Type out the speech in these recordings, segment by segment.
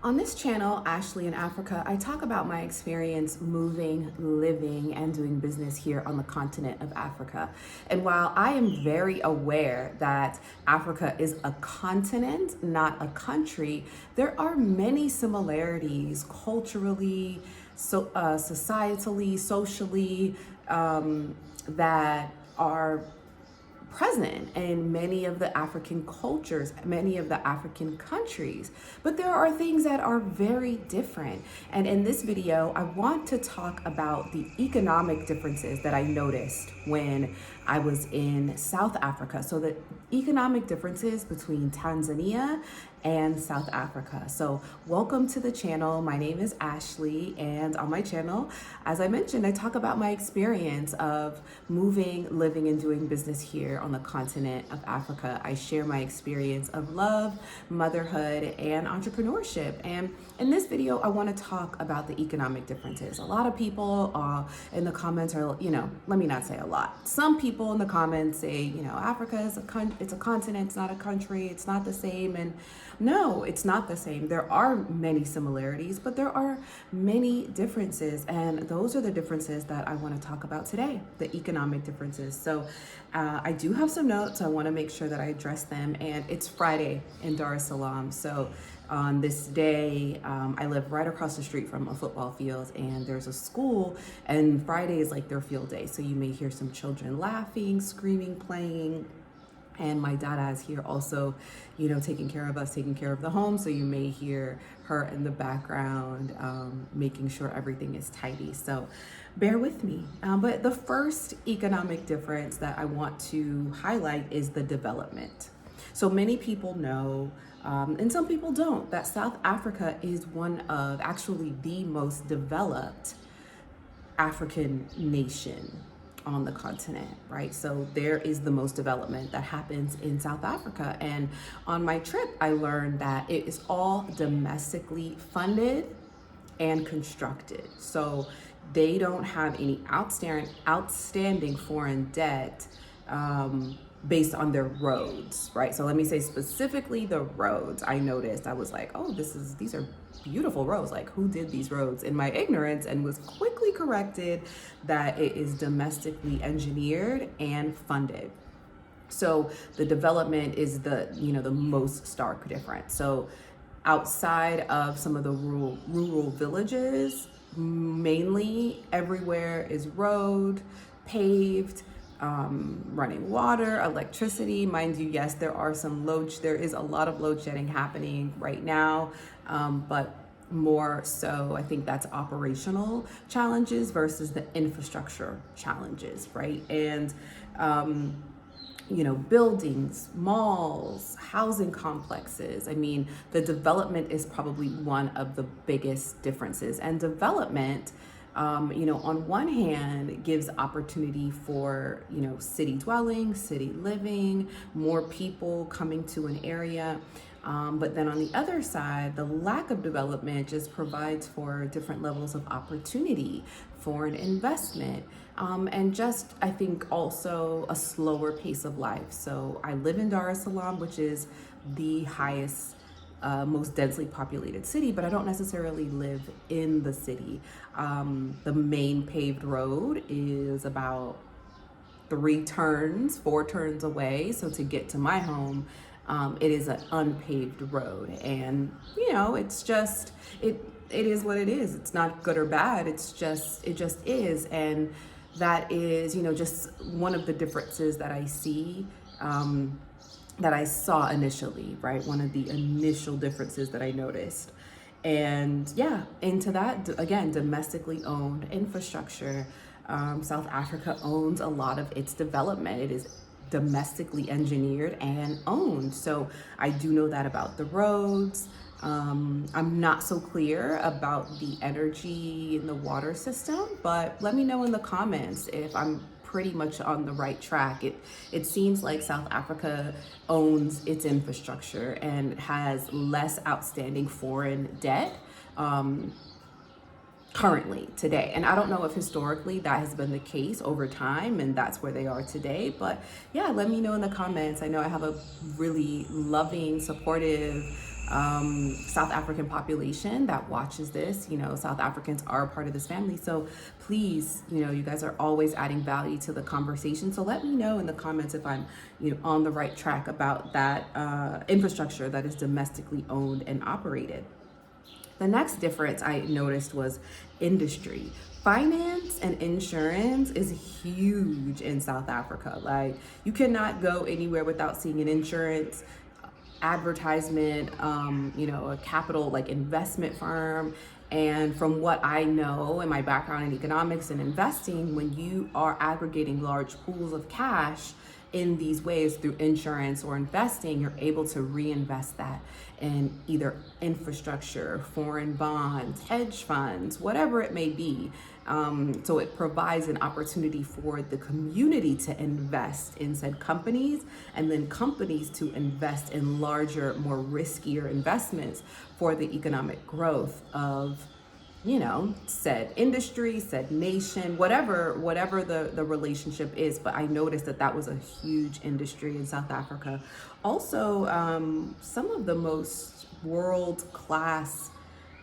On this channel, Ashley in Africa, I talk about my experience moving, living, and doing business here on the continent of Africa. And while I am very aware that Africa is a continent, not a country, there are many similarities culturally, societally, socially, that are present in many of the African cultures, many of the African countries. But there are things that are very different. And in this video, I want to talk about the economic differences that I noticed when I was in South Africa. So the economic differences between Tanzania and South Africa. So welcome to the channel. My name is Ashley, and on my channel, as I mentioned, I talk about my experience of moving, living, and doing business here on the continent of Africa. I share my experience of love, motherhood, and entrepreneurship. And in this video, I want to talk about the economic differences. A lot of people in the comments are, let me not say a lot. Some people in the comments say, Africa is it's a continent, it's not a country, it's not the same. And no, it's not the same. There are many similarities, but there are many differences. And those are the differences that I want to talk about today, the economic differences. So I do have some notes. I want to make sure that I address them. And it's Friday in Dar es Salaam. So on this day, I live right across the street from a football field, and there's a school, and Friday is like their field day. So you may hear some children laughing, screaming, playing. And my dada is here also, taking care of us, taking care of the home. So you may hear her in the background, making sure everything is tidy. So bear with me. But the first economic difference that I want to highlight is the development. So many people know, and some people don't, that South Africa is one of actually the most developed African nation on the continent, right? So there is the most development that happens in South Africa. And on my trip, I learned that it is all domestically funded and constructed. So they don't have any outstanding foreign debt based on their roads, right? So let me say specifically the roads. I noticed, I was like, oh, these are beautiful roads. Like, who did these roads? In my ignorance, and was quickly corrected that it is domestically engineered and funded. So the development is the most stark difference. So outside of some of the rural villages, mainly everywhere is road, paved, running water, electricity. Mind you, yes, there is a lot of load shedding happening right now, but more so, I think that's operational challenges versus the infrastructure challenges, right? And, buildings, malls, housing complexes. I mean, the development is probably one of the biggest differences. And development, on one hand, gives opportunity for, city dwelling, city living, more people coming to an area. But then on the other side, the lack of development just provides for different levels of opportunity, foreign investment, and just, I think, also a slower pace of life. So I live in Dar es Salaam, which is the highest, most densely populated city, but I don't necessarily live in the city. The main paved road is about 4 turns away. So to get to my home, it is an unpaved road, and it's just it is what it is. It's not good or bad. It just is, and that is just one of the differences that I see. That I saw initially, right? One of the initial differences that I noticed. And yeah, into that, again, domestically owned infrastructure. South Africa owns a lot of its development. It is domestically engineered and owned. So I do know that about the roads. I'm not so clear about the energy in the water system, but let me know in the comments if I'm pretty much on the right track. It seems like South Africa owns its infrastructure and has less outstanding foreign debt currently today. And I don't know if historically that has been the case over time and that's where they are today, but yeah, let me know in the comments. I know I have a really loving, supportive South African population that watches this. South Africans are a part of this family. So please, you guys are always adding value to the conversation. So let me know in the comments if I'm, on the right track about that infrastructure that is domestically owned and operated. The next difference I noticed was industry. Finance and insurance is huge in South Africa. Like, you cannot go anywhere without seeing an insurance advertisement, a capital like investment firm. And from what I know in my background in economics and investing, when you are aggregating large pools of cash in these ways through insurance or investing, you're able to reinvest that in either infrastructure, foreign bonds, hedge funds, whatever it may be. So it provides an opportunity for the community to invest in said companies, and then companies to invest in larger, more riskier investments for the economic growth of said industry, said nation, whatever the relationship is. But I noticed that was a huge industry in South Africa. Also, some of the most world-class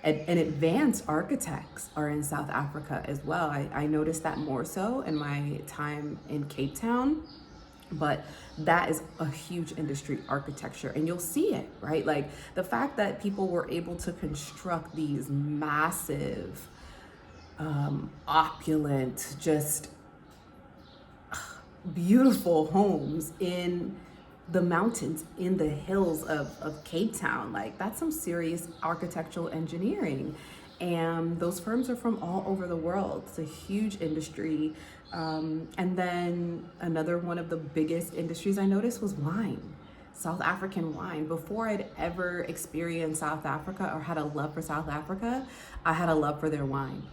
and advanced architects are in South Africa as well. I noticed that more so in my time in Cape Town. But that is a huge industry, architecture, and you'll see it, right? Like the fact that people were able to construct these massive, opulent, just beautiful homes in the mountains, in the hills of Cape Town. Like, that's some serious architectural engineering. And those firms are from all over the world. It's a huge industry. And then another one of the biggest industries I noticed was wine, South African wine. Before I'd ever experienced South Africa or had a love for South Africa, I had a love for their wine.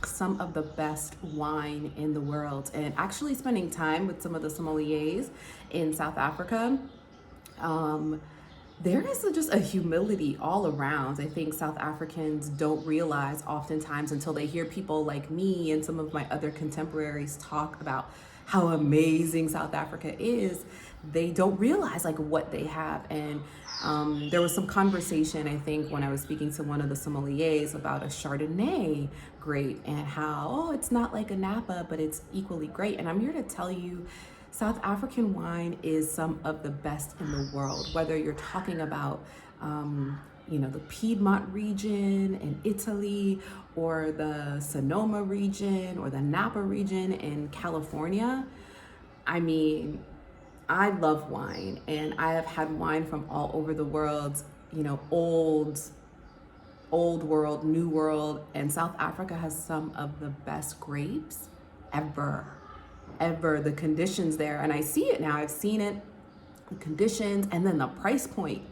Some of the best wine in the world. And actually spending time with some of the sommeliers in South Africa, there is just a humility all around. I think South Africans don't realize oftentimes until they hear people like me and some of my other contemporaries talk about how amazing South Africa is. They don't realize like what they have. And there was some conversation, I think, when I was speaking to one of the sommeliers about a Chardonnay grape and how, it's not like a Napa, but it's equally great. And I'm here to tell you, South African wine is some of the best in the world, whether you're talking about, the Piedmont region in Italy, or the Sonoma region, or the Napa region in California. I mean, I love wine, and I have had wine from all over the world, old world, new world, and South Africa has some of the best grapes ever. The conditions there, and I see it now. I've seen it, the conditions, and then the price point.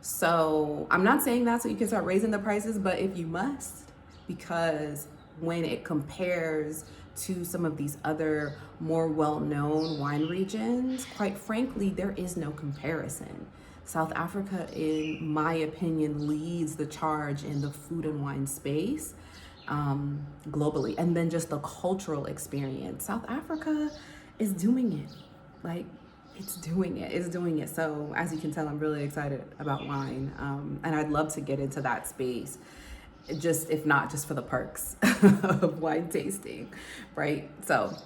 So I'm not saying that so you can start raising the prices, but if you must, because when it compares to some of these other more well-known wine regions, quite frankly, there is no comparison. South Africa, in my opinion, leads the charge in the food and wine space. Globally, and then just the cultural experience. South Africa is doing it. Like, it's doing it. So as you can tell, I'm really excited about wine, and I'd love to get into that space, just if not just for the perks of wine tasting, right? So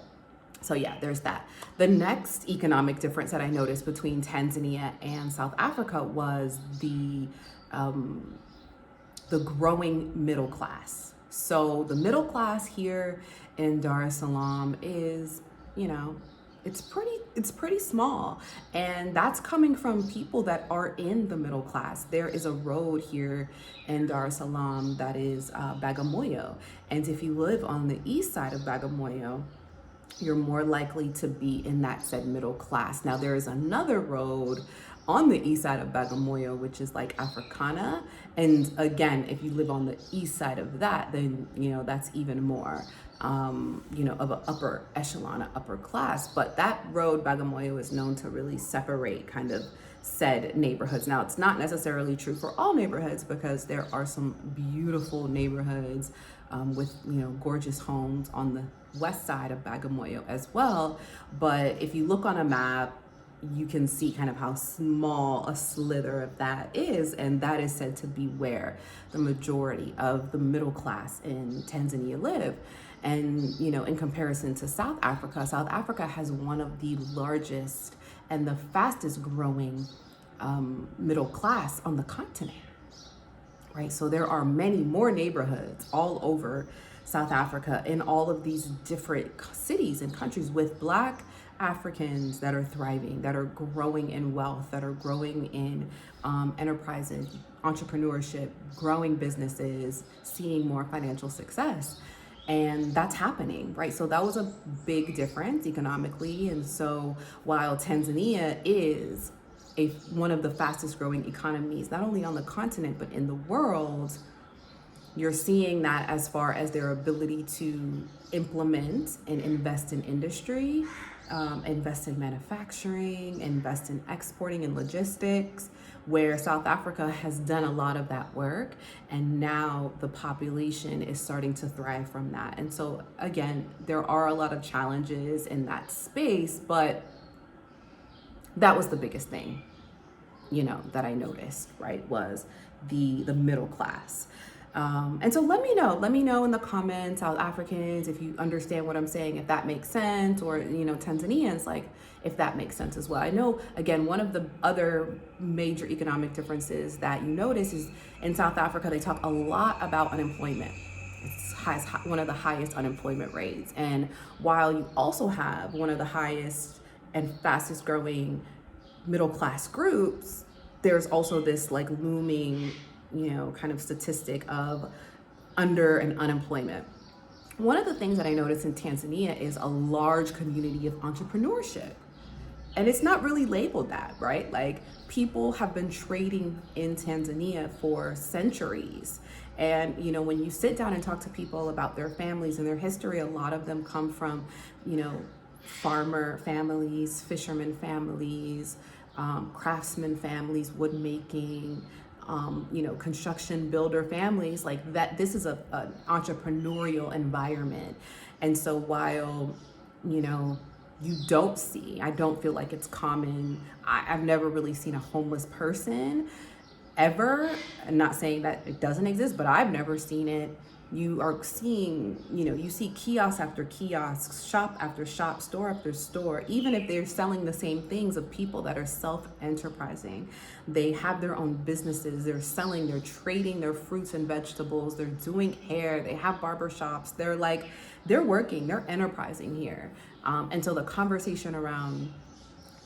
yeah, there's that. The next economic difference that I noticed between Tanzania and South Africa was the growing middle class. So the middle class here in Dar es Salaam is, it's pretty small. And that's coming from people that are in the middle class. There is a road here in Dar es Salaam that is Bagamoyo. And if you live on the east side of Bagamoyo, you're more likely to be in that said middle class. Now, there is another road on the east side of Bagamoyo, which is like Africana. And again, if you live on the east side of that, then, that's even more, of an upper echelon, an upper class. But that road, Bagamoyo, is known to really separate kind of said neighborhoods. Now, it's not necessarily true for all neighborhoods, because there are some beautiful neighborhoods with, gorgeous homes on the west side of Bagamoyo as well. But if you look on a map, you can see kind of how small a slither of that is, and that is said to be where the majority of the middle class in Tanzania live. And, you know, in comparison to South Africa has one of the largest and the fastest growing middle class on the continent, right? So there are many more neighborhoods all over South Africa in all of these different cities and countries with Black Africans that are thriving, that are growing in wealth, that are growing in enterprises, entrepreneurship, growing businesses, seeing more financial success. And that's happening, right? So that was a big difference economically. And so while Tanzania is one of the fastest growing economies, not only on the continent, but in the world, you're seeing that as far as their ability to implement and invest in industry, invest in manufacturing, invest in exporting and logistics, where South Africa has done a lot of that work, and now the population is starting to thrive from that. And so again, there are a lot of challenges in that space, but that was the biggest thing, you know, that I noticed, right, was the middle class. And so let me know in the comments, South Africans, if you understand what I'm saying, if that makes sense, or, you know, Tanzanians, like, if that makes sense as well. I know, again, one of the other major economic differences that you notice is in South Africa, they talk a lot about unemployment. It's one of the highest unemployment rates. And while you also have one of the highest and fastest growing middle class groups, there's also this like looming, you know, kind of statistic of under and unemployment. One of the things that I noticed in Tanzania is a large community of entrepreneurship. And it's not really labeled that, right? Like, people have been trading in Tanzania for centuries. And, you know, when you sit down and talk to people about their families and their history, a lot of them come from, you know, farmer families, fisherman families, craftsman families, wood making, you know, construction builder families, like that. This is an entrepreneurial environment. And so while, you know, I don't feel like it's common. I've never really seen a homeless person ever. I'm not saying that it doesn't exist, but I've never seen it. You are seeing, you know, you see kiosk after kiosk, shop after shop, store after store, even if they're selling the same things, of people that are self-enterprising. They have their own businesses, they're selling, they're trading their fruits and vegetables, they're doing hair, they have barbershops, they're working, they're enterprising here. And so the conversation around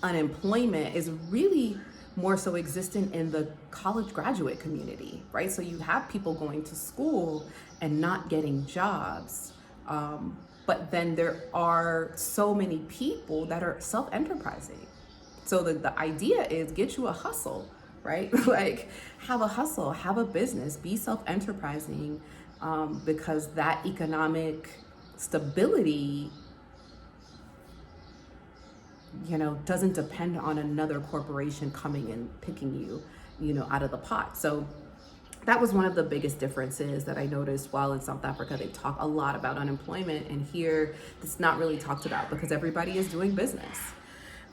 unemployment is really more so existent in the college graduate community, right? So you have people going to school and not getting jobs. But then there are so many people that are self-enterprising. So the idea is get you a hustle, right? Like, have a hustle, have a business, be self-enterprising, because that economic stability, you know, doesn't depend on another corporation coming and picking you, you know, out of the pot. So that was one of the biggest differences that I noticed. While in South Africa, they talk a lot about unemployment, and here it's not really talked about because everybody is doing business.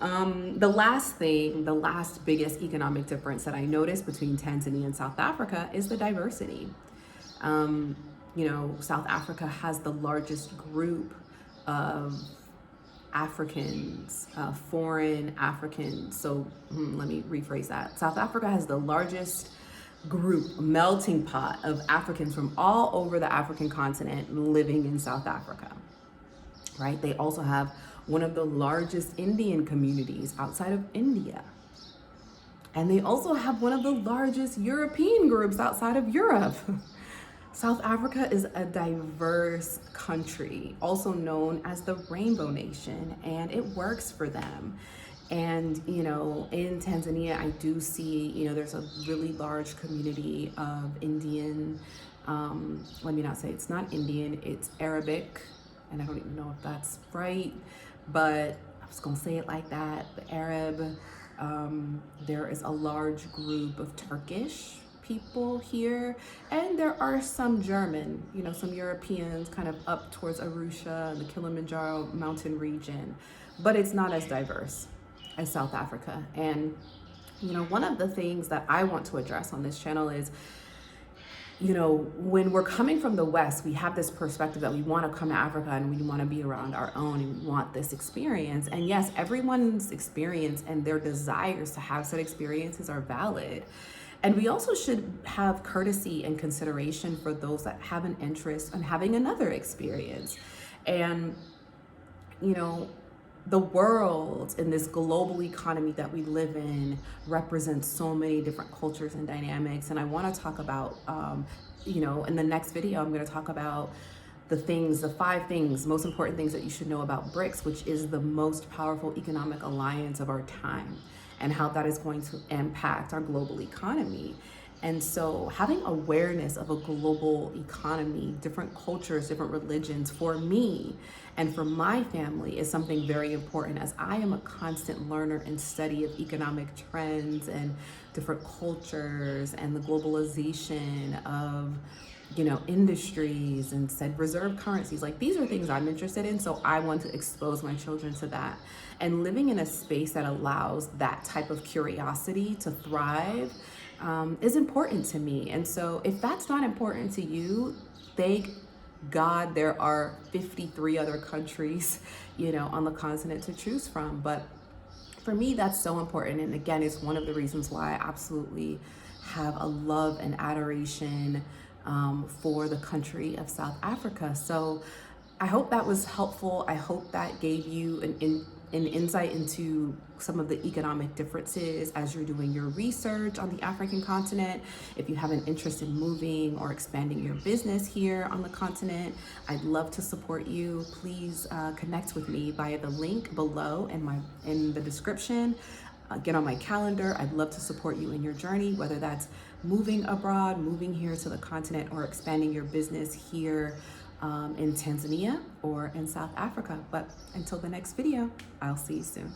The last biggest economic difference that I noticed between Tanzania and South Africa is the diversity. You know, South Africa has the largest group of Africans, foreign Africans. So let me rephrase that. South Africa has the largest group, melting pot of Africans from all over the African continent living in South Africa, right? They also have one of the largest Indian communities outside of India. And they also have one of the largest European groups outside of Europe. South Africa is a diverse country, also known as the Rainbow Nation, and it works for them. And, you know, in Tanzania, I do see, you know, there's a really large community of Indian, let me not say it's not Indian, it's Arabic, and I don't even know if that's right, but I was gonna say it like that, the Arab. There is a large group of Turkish people here, and there are some German, you know, some Europeans kind of up towards Arusha and the Kilimanjaro mountain region, but it's not as diverse as South Africa. And, you know, one of the things that I want to address on this channel is, you know, when we're coming from the West, we have this perspective that we want to come to Africa and we want to be around our own and we want this experience. And yes, everyone's experience and their desires to have said experiences are valid. And we also should have courtesy and consideration for those that have an interest in having another experience. And, you know, the world in this global economy that we live in represents so many different cultures and dynamics. And I want to talk about, you know, in the next video, I'm going to talk about the 5 things, most important things that you should know about BRICS, which is the most powerful economic alliance of our time, and how that is going to impact our global economy. And so having awareness of a global economy, different cultures, different religions, for me and for my family is something very important, as I am a constant learner and study of economic trends and different cultures and the globalization of, you know, industries and said reserve currencies. Like, these are things I'm interested in, so I want to expose my children to that. And living in a space that allows that type of curiosity to thrive is important to me. And so if that's not important to you, thank God there are 53 other countries, you know, on the continent to choose from. But for me, that's so important. And again, it's one of the reasons why I absolutely have a love and adoration for the country of South Africa. So I hope that was helpful. I hope that gave you an insight into some of the economic differences as you're doing your research on the African continent. If you have an interest in moving or expanding your business here on the continent, I'd love to support you. Please connect with me via the link below in the description. Get on my calendar. I'd love to support you in your journey, whether that's moving abroad, moving here to the continent, or expanding your business here in Tanzania or in South Africa. But until the next video, I'll see you soon.